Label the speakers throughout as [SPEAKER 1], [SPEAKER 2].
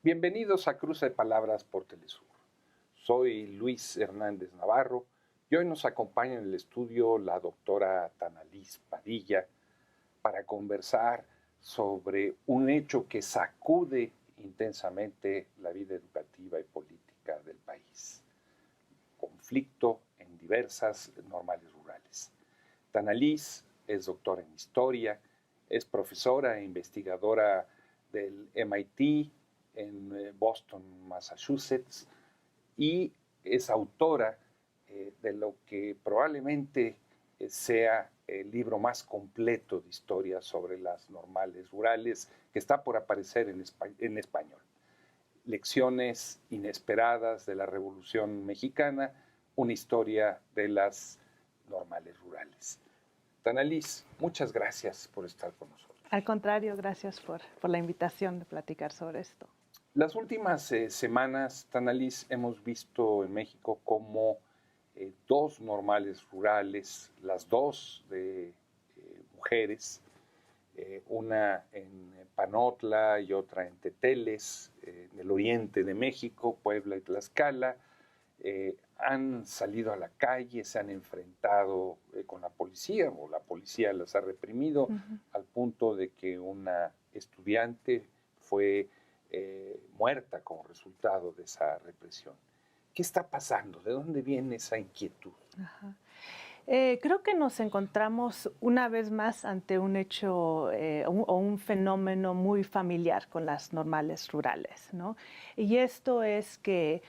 [SPEAKER 1] Bienvenidos a Cruce de Palabras por Telesur. Soy Luis Hernández Navarro y hoy nos acompaña en el estudio la doctora Tanalís Padilla para conversar sobre un hecho que sacude intensamente la vida educativa y política del país. Conflicto en diversas normales rurales. Tanalís es doctora en historia, es profesora e investigadora del MIT en Boston, Massachusetts, y es autora de lo que probablemente sea el libro más completo de historia sobre las normales rurales que está por aparecer en español. Lecciones inesperadas de la Revolución Mexicana, una historia de las normales rurales. Tanalís, muchas gracias por estar con nosotros.
[SPEAKER 2] Al contrario, gracias por la invitación de platicar sobre esto.
[SPEAKER 1] Las últimas semanas, Tanalís, hemos visto en México cómo dos normales rurales, las dos de mujeres, una en Panotla y otra en Teteles, en el oriente de México, Puebla y Tlaxcala, han salido a la calle, se han enfrentado con la policía, o la policía las ha reprimido, al punto de que una estudiante fue muerta como resultado de esa represión. ¿Qué está pasando? ¿De dónde viene esa inquietud?
[SPEAKER 2] Creo que nos encontramos una vez más ante un hecho o un fenómeno muy familiar con las normales rurales, ¿no? Y esto es que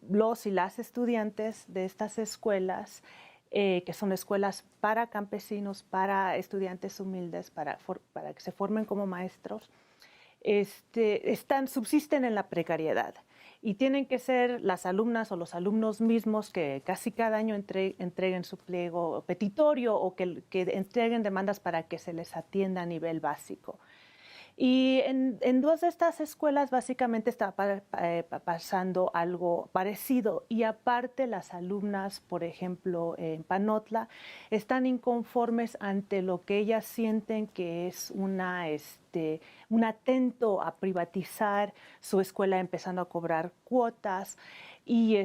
[SPEAKER 2] los y las estudiantes de estas escuelas, que son escuelas para campesinos, para estudiantes humildes, para que se formen como maestros, subsisten en la precariedad y tienen que ser las alumnas o los alumnos mismos que casi cada año entreguen su pliego petitorio o que entreguen demandas para que se les atienda a nivel básico. Y en dos de estas escuelas básicamente está pasando algo parecido, y aparte las alumnas, por ejemplo, en Panotla, están inconformes ante lo que ellas sienten que es un atento a privatizar su escuela, empezando a cobrar cuotas. Y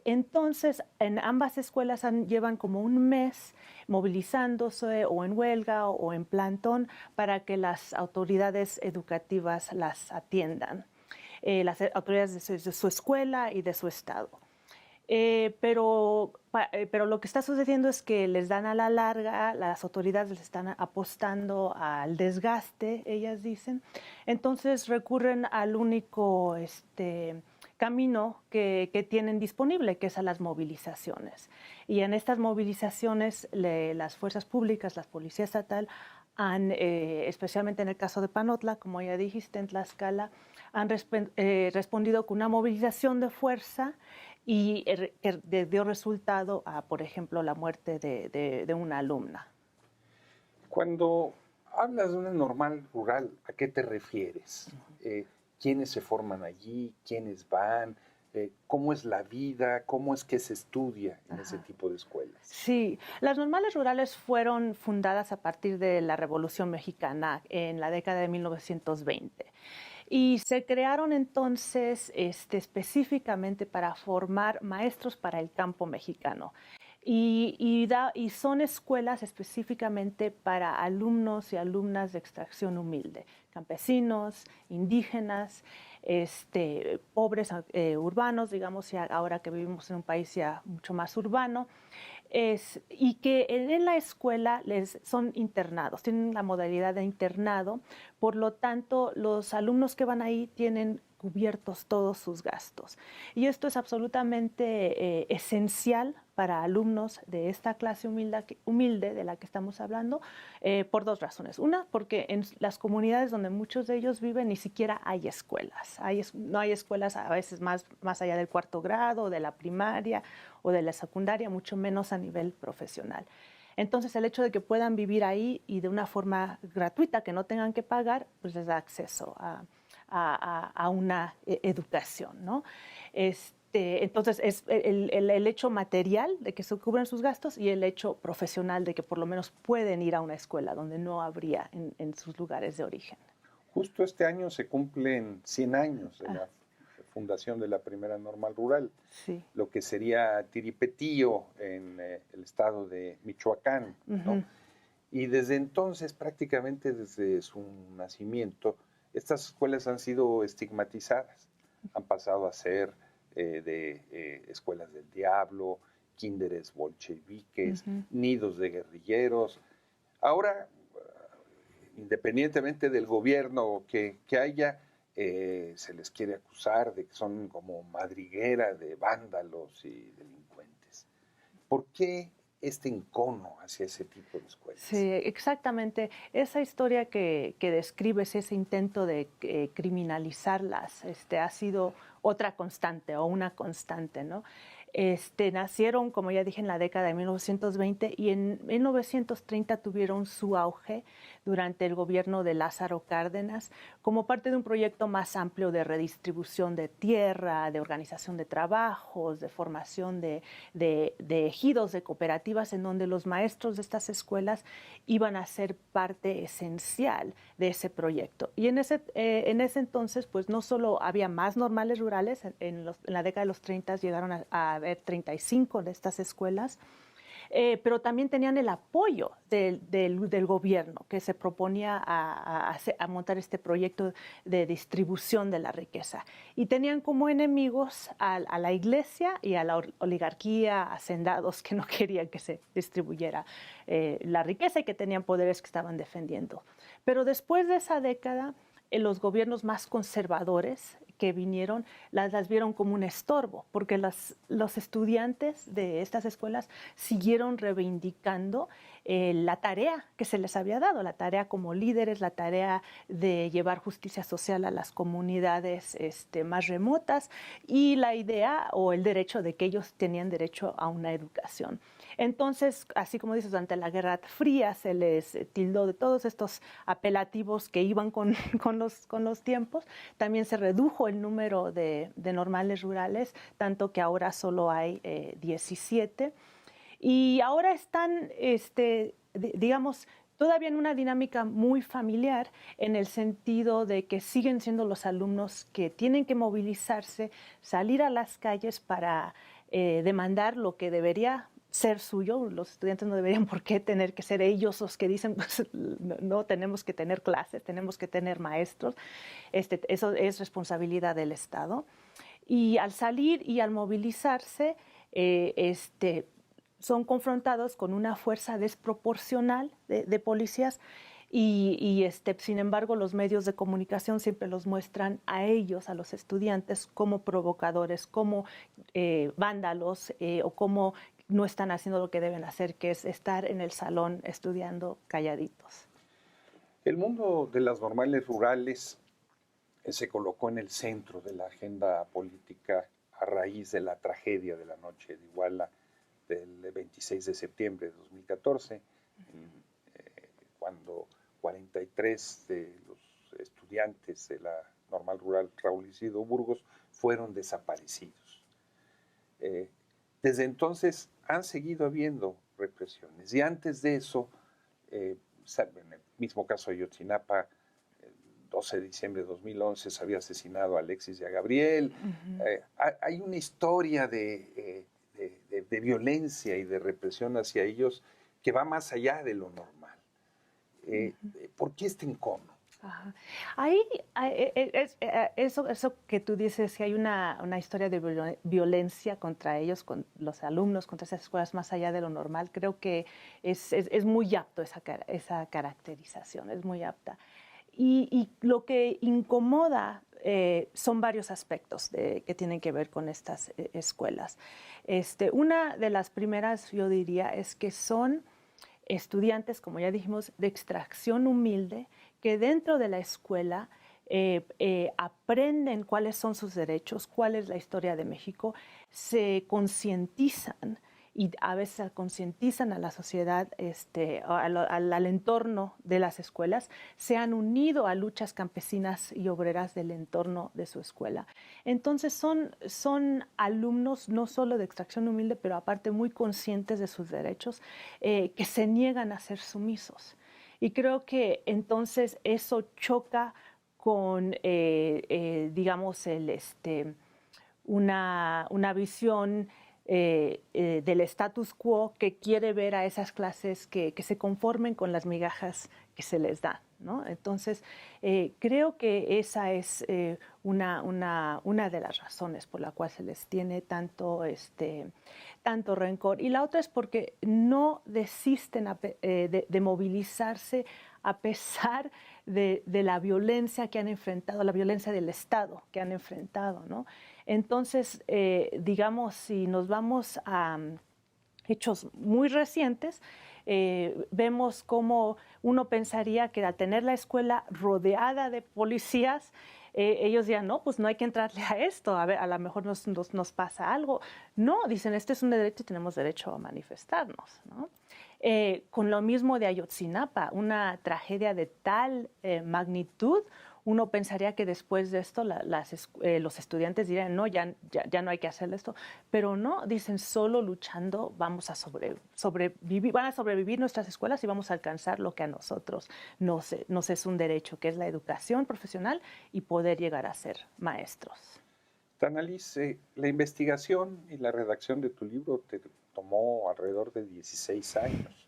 [SPEAKER 2] entonces en ambas escuelas llevan como un mes movilizándose o en huelga o en plantón para que las autoridades educativas las atiendan, las autoridades de su escuela y de su estado. Pero lo que está sucediendo es que les dan a la larga, las autoridades les están apostando al desgaste, ellas dicen, entonces recurren al único camino que tienen disponible, que es a las movilizaciones. Y en estas movilizaciones las fuerzas públicas, la policía estatal, especialmente en el caso de Panotla, como ya dijiste, en Tlaxcala, han respondido con una movilización de fuerza y que dio resultado a, por ejemplo, la muerte de una alumna.
[SPEAKER 1] Cuando hablas de una normal rural, ¿a qué te refieres? ¿Quiénes se forman allí? ¿Quiénes van? ¿Cómo es la vida? ¿Cómo es que se estudia en ese tipo de escuelas?
[SPEAKER 2] Sí, las normales rurales fueron fundadas a partir de la Revolución Mexicana en la década de 1920. Y se crearon entonces específicamente para formar maestros para el campo mexicano. Y son escuelas específicamente para alumnos y alumnas de extracción humilde, campesinos, indígenas, pobres urbanos, digamos, ya ahora que vivimos en un país ya mucho más urbano. Y que en la escuela son internados, tienen la modalidad de internado, por lo tanto los alumnos que van ahí tienen cubiertos todos sus gastos. Y esto es absolutamente esencial para alumnos de esta clase humilde de la que estamos hablando, por dos razones. Una, porque en las comunidades donde muchos de ellos viven ni siquiera hay escuelas. No hay escuelas a veces más allá del cuarto grado, de la primaria o de la secundaria, mucho menos a nivel profesional. Entonces, el hecho de que puedan vivir ahí y de una forma gratuita, que no tengan que pagar, pues les da acceso a una educación, ¿no? Entonces, es el hecho material de que se cubren sus gastos y el hecho profesional de que por lo menos pueden ir a una escuela donde no habría en sus lugares de origen.
[SPEAKER 1] Justo este año se cumplen 100 años de la fundación de la primera normal rural,
[SPEAKER 2] Sí.
[SPEAKER 1] lo que sería Tiripetío en el estado de Michoacán, ¿no? Y desde entonces, prácticamente desde su nacimiento, estas escuelas han sido estigmatizadas. Han pasado a ser escuelas del diablo, kinderes bolcheviques, nidos de guerrilleros. Ahora, independientemente del gobierno que haya, se les quiere acusar de que son como madriguera de vándalos y delincuentes. ¿Por qué este encono hacia ese tipo de escuelas?
[SPEAKER 2] Sí, exactamente. Esa historia que describes, ese intento de criminalizarlas, ha sido otra constante o una constante, ¿no? Nacieron, como ya dije, en la década de 1920 y en 1930 tuvieron su auge durante el gobierno de Lázaro Cárdenas como parte de un proyecto más amplio de redistribución de tierra, de organización de trabajos, de formación de ejidos, de cooperativas, en donde los maestros de estas escuelas iban a ser parte esencial de ese proyecto. Y en ese entonces, pues no solo había más normales rurales, en la década de los 30 llegaron a haber 35 de estas escuelas, pero también tenían el apoyo del gobierno que se proponía a montar este proyecto de distribución de la riqueza. Y tenían como enemigos a la iglesia y a la oligarquía, hacendados que no querían que se distribuyera la riqueza y que tenían poderes que estaban defendiendo. Pero después de esa década, los gobiernos más conservadores que vinieron las vieron como un estorbo, porque los estudiantes de estas escuelas siguieron reivindicando la tarea que se les había dado, la tarea como líderes, la tarea de llevar justicia social a las comunidades más remotas y la idea o el derecho de que ellos tenían derecho a una educación. Entonces, así como dices, durante la Guerra Fría se les tildó de todos estos apelativos que iban con los tiempos. También se redujo el número de normales rurales, tanto que ahora solo hay 17. Y ahora están, digamos, todavía en una dinámica muy familiar, en el sentido de que siguen siendo los alumnos que tienen que movilizarse, salir a las calles para demandar lo que debería ser suyo. Los estudiantes no deberían por qué tener que ser ellos los que dicen, pues, no tenemos que tener clases, tenemos que tener maestros. Eso es responsabilidad del Estado. Y al salir y al movilizarse, son confrontados con una fuerza desproporcional de policías y sin embargo los medios de comunicación siempre los muestran a ellos, a los estudiantes, como provocadores, como vándalos o como no están haciendo lo que deben hacer, que es estar en el salón estudiando calladitos.
[SPEAKER 1] El mundo de las normales rurales se colocó en el centro de la agenda política a raíz de la tragedia de la noche de Iguala del 26 de septiembre de 2014, cuando 43 de los estudiantes de la normal rural Raúl Isidro Burgos fueron desaparecidos. Desde entonces han seguido habiendo represiones y antes de eso, en el mismo caso de Ayotzinapa, el 12 de diciembre de 2011 se había asesinado a Alexis y a Gabriel. Hay una historia de violencia y de represión hacia ellos que va más allá de lo normal. ¿Por qué este encono?
[SPEAKER 2] Ajá. Ahí, eso que tú dices, que hay una historia de violencia contra ellos, con los alumnos, contra esas escuelas más allá de lo normal, creo que es muy apto esa caracterización, es muy apta. Y lo que incomoda son varios aspectos que tienen que ver con estas escuelas. Una de las primeras, yo diría, es que son estudiantes, como ya dijimos, de extracción humilde, que dentro de la escuela aprenden cuáles son sus derechos, cuál es la historia de México, se concientizan y a veces concientizan a la sociedad, al entorno de las escuelas, se han unido a luchas campesinas y obreras del entorno de su escuela. Entonces son alumnos no solo de extracción humilde, pero aparte muy conscientes de sus derechos, que se niegan a ser sumisos. Y creo que entonces eso choca con, digamos, una visión del status quo que quiere ver a esas clases que se conformen con las migajas que se les dan, ¿no? Entonces, creo que esa es una de las razones por la cual se les tiene tanto rencor. Y la otra es porque no desisten de movilizarse a pesar de la violencia que han enfrentado, la violencia del Estado que han enfrentado, ¿no? Entonces, digamos, si nos vamos a hechos muy recientes, vemos cómo uno pensaría que al tener la escuela rodeada de policías, ellos dirán, no, pues no hay que entrarle a esto, a ver, a lo mejor nos pasa algo. No, dicen, este es un derecho y tenemos derecho a manifestarnos, ¿no? Con lo mismo de Ayotzinapa, una tragedia de tal magnitud, uno pensaría que después de esto los estudiantes dirían, no, ya no hay que hacer esto, pero no, dicen, solo luchando vamos a sobrevivir, van a sobrevivir nuestras escuelas y vamos a alcanzar lo que a nosotros nos es un derecho, que es la educación profesional y poder llegar a ser maestros.
[SPEAKER 1] Tanalis, la investigación y la redacción de tu libro te tomó alrededor de 16 años.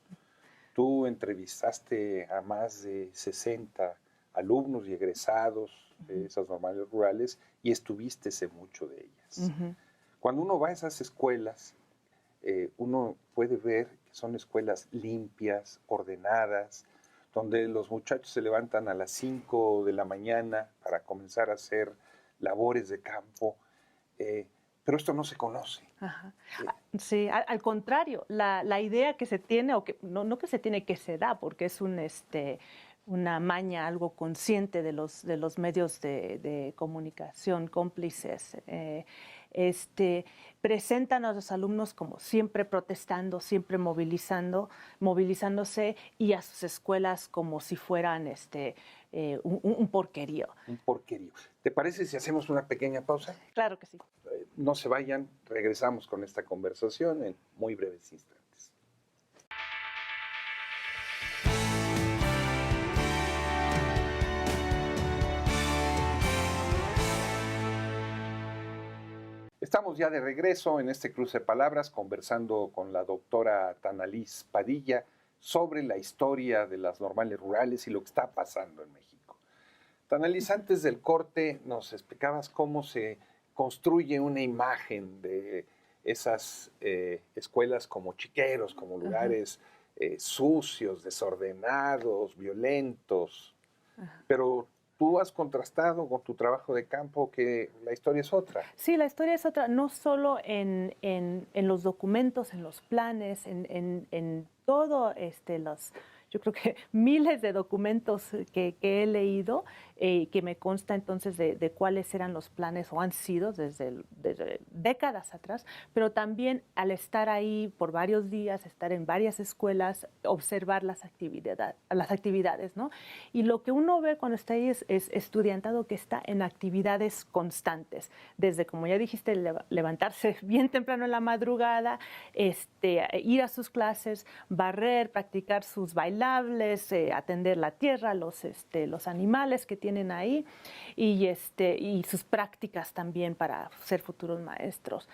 [SPEAKER 1] Tú entrevistaste a más de 60 alumnos y egresados de esas normales rurales y estuviste en mucho de ellas. Cuando uno va a esas escuelas, uno puede ver que son escuelas limpias, ordenadas, donde los muchachos se levantan a las 5 de la mañana para comenzar a hacer labores de campo, pero esto no se conoce.
[SPEAKER 2] Ajá. Sí, al contrario, la idea que se tiene, o que no que se tiene, que se da, porque es una maña, algo consciente de los medios de comunicación cómplices, presentan a los alumnos como siempre protestando, siempre movilizándose, y a sus escuelas como si fueran un porquerío.
[SPEAKER 1] Un porquerío. ¿Te parece si hacemos una pequeña pausa?
[SPEAKER 2] Claro que sí.
[SPEAKER 1] No se vayan, regresamos con esta conversación en muy breves instantes. Estamos ya de regreso en este cruce de palabras conversando con la doctora Tanalis Padilla sobre la historia de las normales rurales y lo que está pasando en México. Tanalis, antes del corte nos explicabas cómo se construye una imagen de esas escuelas como chiqueros, como lugares sucios, desordenados, violentos, pero tú has contrastado con tu trabajo de campo que la historia es otra.
[SPEAKER 2] Sí, la historia es otra, no solo en los documentos, en los planes, en todo yo creo que miles de documentos que he leído, que me consta entonces de cuáles eran los planes o han sido desde décadas atrás, pero también al estar ahí por varios días, estar en varias escuelas, observar las actividades, ¿no? Y lo que uno ve cuando está ahí es estudiantado que está en actividades constantes, desde, como ya dijiste, levantarse bien temprano en la madrugada, ir a sus clases, barrer, practicar sus bailables, atender la tierra, los animales que tienen ahí, y sus prácticas también para ser futuros maestros.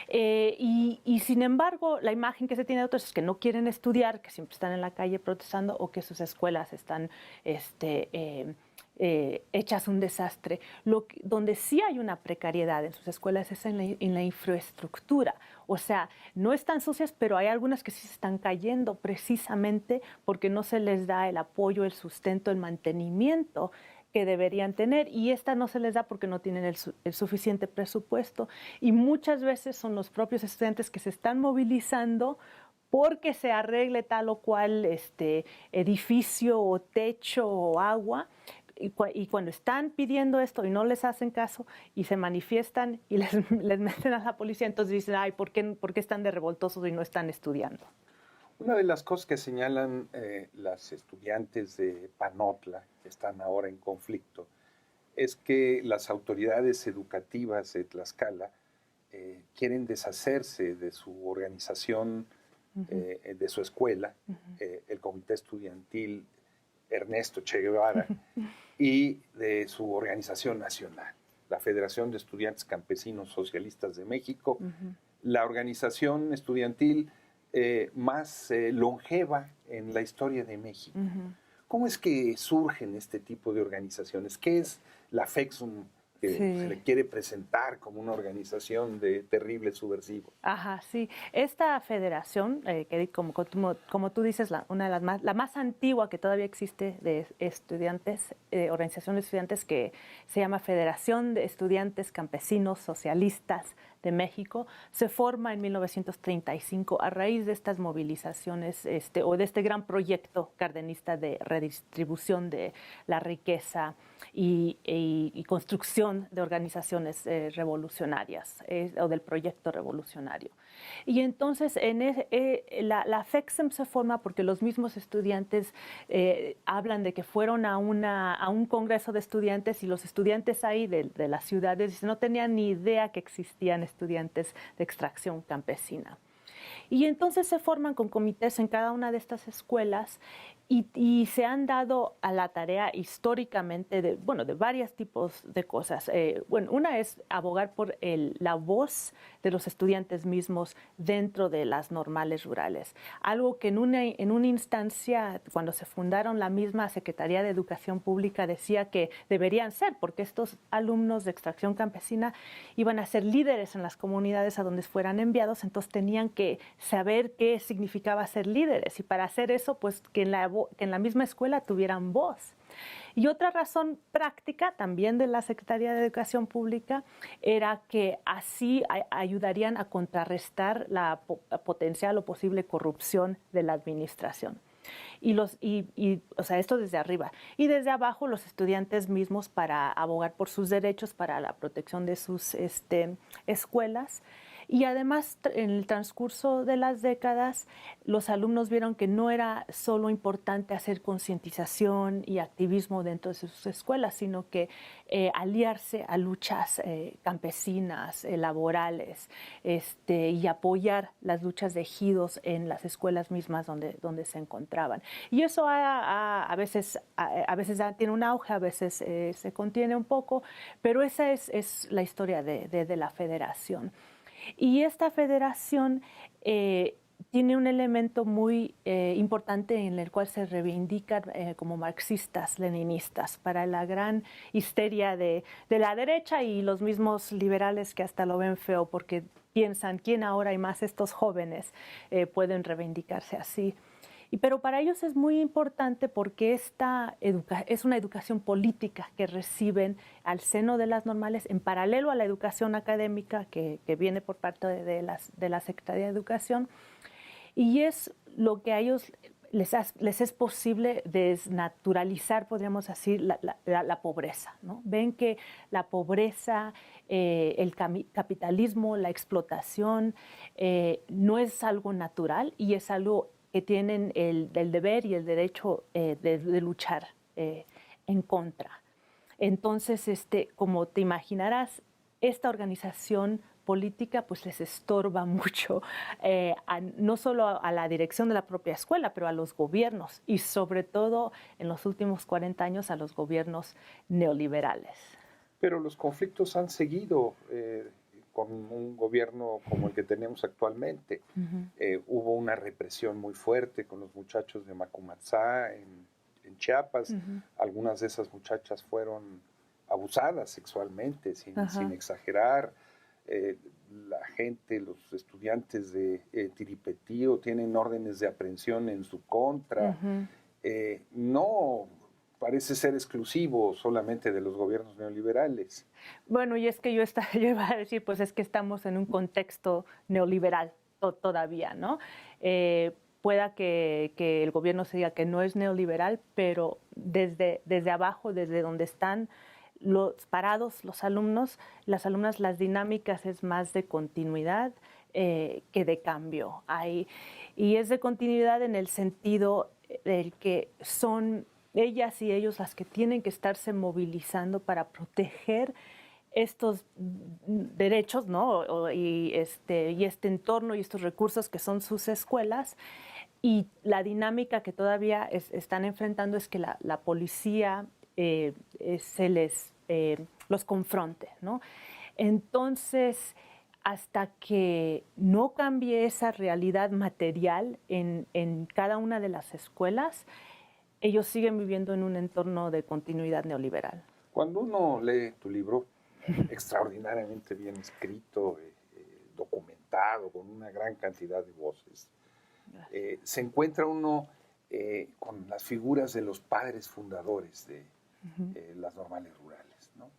[SPEAKER 2] Y sin embargo, la imagen que se tiene de otros es que no quieren estudiar, que siempre están en la calle protestando, o que sus escuelas están hechas un desastre. Donde sí hay una precariedad en sus escuelas es en la infraestructura. O sea, no están sucias, pero hay algunas que sí se están cayendo precisamente porque no se les da el apoyo, el sustento, el mantenimiento que deberían tener, y esta no se les da porque no tienen el suficiente presupuesto, y muchas veces son los propios estudiantes que se están movilizando porque se arregle tal o cual edificio o techo o agua, y cuando están pidiendo esto y no les hacen caso y se manifiestan y les meten a la policía, entonces dicen, ay, ¿por qué están de revoltosos y no están estudiando?
[SPEAKER 1] Una de las cosas que señalan las estudiantes de Panotla, que están ahora en conflicto, es que las autoridades educativas de Tlaxcala quieren deshacerse de su organización, de su escuela, el comité estudiantil, Ernesto Che Guevara, y de su organización nacional, la Federación de Estudiantes Campesinos Socialistas de México, la organización estudiantil más longeva en la historia de México. ¿Cómo es que surgen este tipo de organizaciones? ¿Qué es la FEXUM, que se le quiere presentar como una organización de terribles subversivos?
[SPEAKER 2] Ajá, sí. Esta federación, que como tú dices, una de la más antigua que todavía existe de estudiantes, organización de estudiantes, que se llama Federación de Estudiantes Campesinos Socialistas de México, se forma en 1935 a raíz de estas movilizaciones o de este gran proyecto cardenista de redistribución de la riqueza y construcción de organizaciones revolucionarias o del proyecto revolucionario. Y entonces la FEXEM se forma porque los mismos estudiantes hablan de que fueron a un congreso de estudiantes, y los estudiantes ahí de las ciudades no tenían ni idea que existían estudiantes de extracción campesina. Y entonces se forman con comités en cada una de estas escuelas y se han dado a la tarea históricamente de varios tipos de cosas. Una es abogar por la voz de los estudiantes mismos dentro de las normales rurales. Algo que en una instancia, cuando se fundaron, la misma Secretaría de Educación Pública decía que deberían ser, porque estos alumnos de extracción campesina iban a ser líderes en las comunidades a donde fueran enviados, entonces tenían que saber qué significaba ser líderes, y para hacer eso, pues que en la misma escuela tuvieran voz. Y otra razón práctica también de la Secretaría de Educación Pública era que así ayudarían a contrarrestar la potencial o posible corrupción de la administración. O sea, esto desde arriba. Y desde abajo, los estudiantes mismos, para abogar por sus derechos, para la protección de sus escuelas. Y además, en el transcurso de las décadas, los alumnos vieron que no era solo importante hacer concientización y activismo dentro de sus escuelas, sino que aliarse a luchas campesinas, laborales, y apoyar las luchas de ejidos en las escuelas mismas donde se encontraban. Y eso a veces tiene un auge, a veces se contiene un poco, pero esa es la historia de la federación. Y esta federación tiene un elemento muy importante en el cual se reivindican como marxistas, leninistas, para la gran histeria de la derecha y los mismos liberales, que hasta lo ven feo porque piensan, ¿quién ahora y más estos jóvenes pueden reivindicarse así? Pero para ellos es muy importante porque esta es una educación política que reciben al seno de las normales, en paralelo a la educación académica que viene por parte de la Secretaría de Educación, y es lo que a ellos les es posible desnaturalizar, podríamos decir, la pobreza, ¿no? Ven que la pobreza, el capitalismo, la explotación no es algo natural, y es algo que tienen el deber y el derecho de luchar en contra. Entonces, como te imaginarás, esta organización política pues les estorba mucho, no solo a la dirección de la propia escuela, pero a los gobiernos, y sobre todo en los últimos 40 años a los gobiernos neoliberales.
[SPEAKER 1] Pero los conflictos han seguido con un gobierno como el que tenemos actualmente. Hubo una represión muy fuerte con los muchachos de Macumatzá en Chiapas. Algunas de esas muchachas fueron abusadas sexualmente, sin exagerar. La gente, los estudiantes de Tiripetío tienen órdenes de aprehensión en su contra. No parece ser exclusivo solamente de los gobiernos neoliberales.
[SPEAKER 2] Bueno, y es que yo iba a decir, pues es que estamos en un contexto neoliberal todavía, ¿no? Pueda que el gobierno se diga que no es neoliberal, pero desde abajo, desde donde están parados los alumnos, las alumnas, las dinámicas es más de continuidad que de cambio. Y es de continuidad en el sentido del que son ellas y ellos las que tienen que estarse movilizando para proteger estos derechos, ¿no? Y este entorno y estos recursos que son sus escuelas. Y la dinámica que todavía están enfrentando es que la policía los confronte, ¿no? Entonces, hasta que no cambie esa realidad material en cada una de las escuelas, ellos siguen viviendo en un entorno de continuidad neoliberal.
[SPEAKER 1] Cuando uno lee tu libro, extraordinariamente bien escrito, documentado, con una gran cantidad de voces, se encuentra uno con las figuras de los padres fundadores de las normales rurales, ¿no?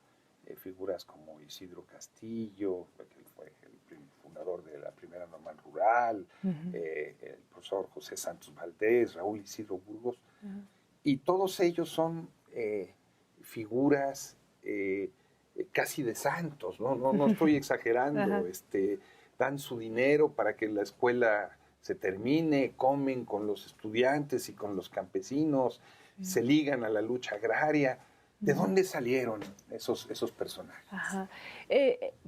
[SPEAKER 1] Figuras como Isidro Castillo, que fue el fundador de la primera normal rural, el profesor José Santos Valdés, Raúl Isidro Burgos, y todos ellos son figuras casi de santos, ¿no? No estoy exagerando, dan su dinero para que la escuela se termine, comen con los estudiantes y con los campesinos, se ligan a la lucha agraria. ¿De dónde salieron esos personajes?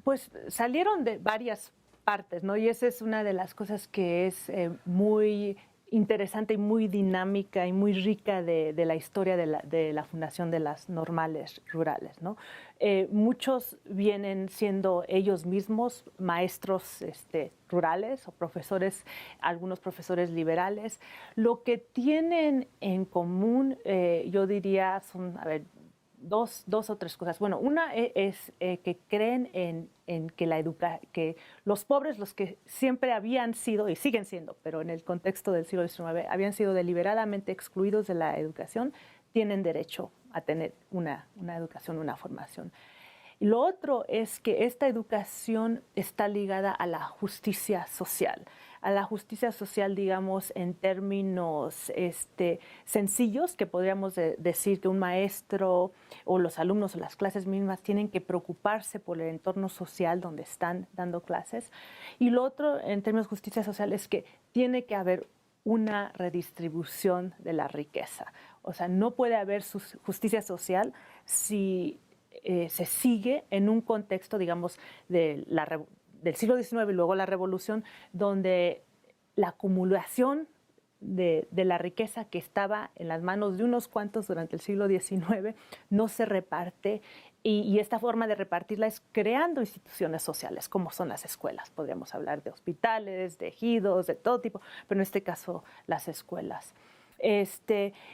[SPEAKER 2] Pues salieron de varias partes, ¿no? Y esa es una de las cosas que es muy interesante y muy dinámica y muy rica de la historia de la fundación de las normales rurales, ¿no? Muchos vienen siendo ellos mismos maestros rurales o profesores, algunos profesores liberales. Lo que tienen en común, yo diría, son, dos o tres cosas. Bueno, una es que creen en que que los pobres, los que siempre habían sido y siguen siendo, pero en el contexto del siglo XIX, habían sido deliberadamente excluidos de la educación, tienen derecho a tener una educación, una formación. Y lo otro es que esta educación está ligada a la justicia social, digamos, en términos sencillos, que podríamos decir que un maestro o los alumnos o las clases mismas tienen que preocuparse por el entorno social donde están dando clases. Y lo otro, en términos de justicia social, es que tiene que haber una redistribución de la riqueza. O sea, no puede haber justicia social si se sigue en un contexto, digamos, del siglo XIX y luego la Revolución, donde la acumulación de la riqueza que estaba en las manos de unos cuantos durante el siglo XIX no se reparte, y esta forma de repartirla es creando instituciones sociales, como son las escuelas. Podríamos hablar de hospitales, de ejidos, de todo tipo, pero en este caso las escuelas.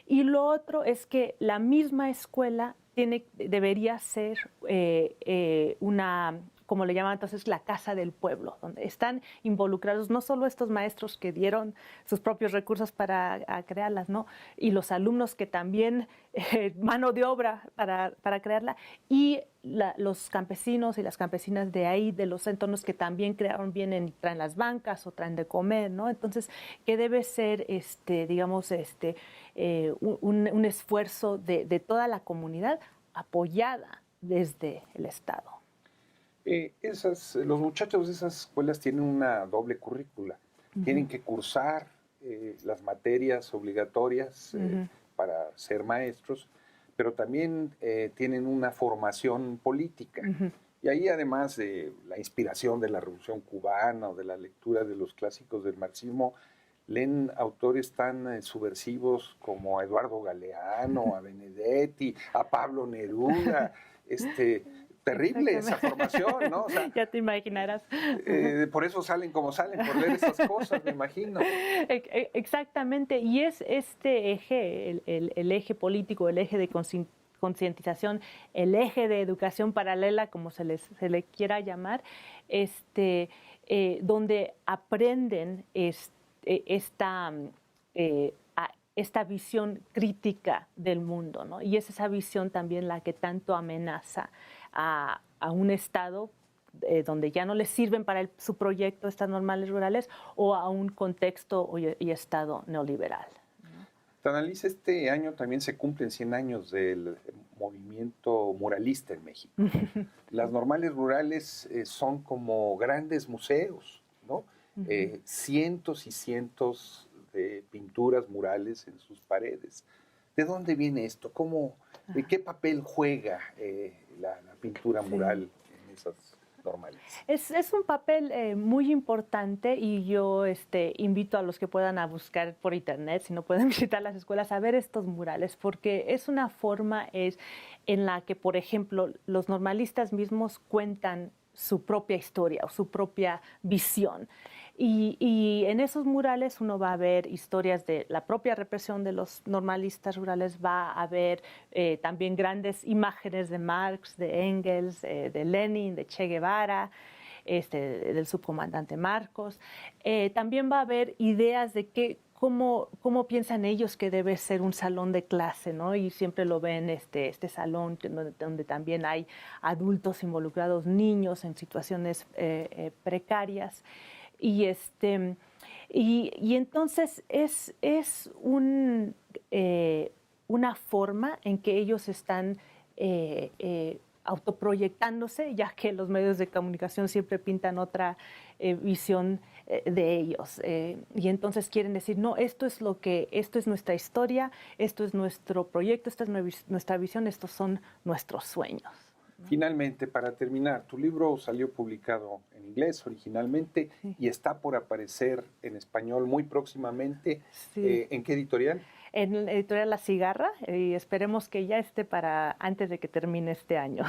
[SPEAKER 2] Y lo otro es que la misma escuela debería ser como le llaman entonces, la casa del pueblo, donde están involucrados no solo estos maestros que dieron sus propios recursos para crearlas, ¿no? Y los alumnos que también, mano de obra para crearla, y los campesinos y las campesinas de ahí, de los entornos que también crearon, vienen y traen las bancas o traen de comer, ¿no? Entonces, que debe ser, digamos, un esfuerzo de toda la comunidad apoyada desde el Estado.
[SPEAKER 1] Los muchachos de esas escuelas tienen una doble currícula. Tienen que cursar las materias obligatorias para ser maestros, pero también tienen una formación política. Y ahí, además de la inspiración de la Revolución Cubana o de la lectura de los clásicos del marxismo, leen autores tan subversivos como a Eduardo Galeano, a Benedetti, a Pablo Neruda. Terrible esa formación, ¿no? O sea,
[SPEAKER 2] ya te imaginarás.
[SPEAKER 1] Por eso salen como salen, por leer esas cosas, me imagino.
[SPEAKER 2] Exactamente, y es este eje, el eje político, el eje de concientización, el eje de educación paralela, como se le quiera llamar, donde aprenden esta visión crítica del mundo, ¿no? Y es esa visión también la que tanto amenaza a un Estado donde ya no les sirven para su proyecto estas normales rurales, o a un contexto y Estado neoliberal.
[SPEAKER 1] Tanalís, este año también se cumplen 100 años del movimiento muralista en México. Las normales rurales son como grandes museos, ¿no? Cientos y cientos de pinturas murales en sus paredes. ¿De dónde viene esto? ¿Qué papel juega la pintura mural en esas? normalistas?
[SPEAKER 2] Es un papel muy importante y yo invito a los que puedan a buscar por internet, si no pueden visitar las escuelas, a ver estos murales, porque es una forma en la que, por ejemplo, los normalistas mismos cuentan su propia historia o su propia visión. Y en esos murales uno va a ver historias de la propia represión de los normalistas rurales, va a ver también grandes imágenes de Marx, de Engels, de Lenin, de Che Guevara, del subcomandante Marcos. También va a haber ideas de cómo piensan ellos que debe ser un salón de clase, ¿no? Y siempre lo ven este salón donde también hay adultos involucrados, niños en situaciones precarias. Y, y entonces es una forma en que ellos están autoproyectándose, ya que los medios de comunicación siempre pintan otra visión de ellos. Y entonces quieren decir, no, esto es nuestra historia, esto es nuestro proyecto, esta es nuestra visión, estos son nuestros sueños.
[SPEAKER 1] Finalmente, para terminar, tu libro salió publicado en inglés originalmente y está por aparecer en español muy próximamente.
[SPEAKER 2] Sí.
[SPEAKER 1] ¿En qué editorial?
[SPEAKER 2] En la editorial La Cigarra, y esperemos que ya esté para antes de que termine este año.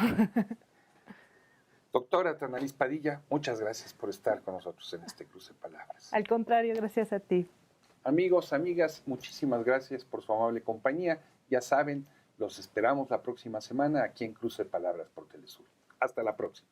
[SPEAKER 1] Doctora Tanalís Padilla, muchas gracias por estar con nosotros en este Cruce de Palabras.
[SPEAKER 2] Al contrario, gracias a ti.
[SPEAKER 1] Amigos, amigas, muchísimas gracias por su amable compañía. Ya saben, los esperamos la próxima semana aquí en Cruce de Palabras por Telesur. Hasta la próxima.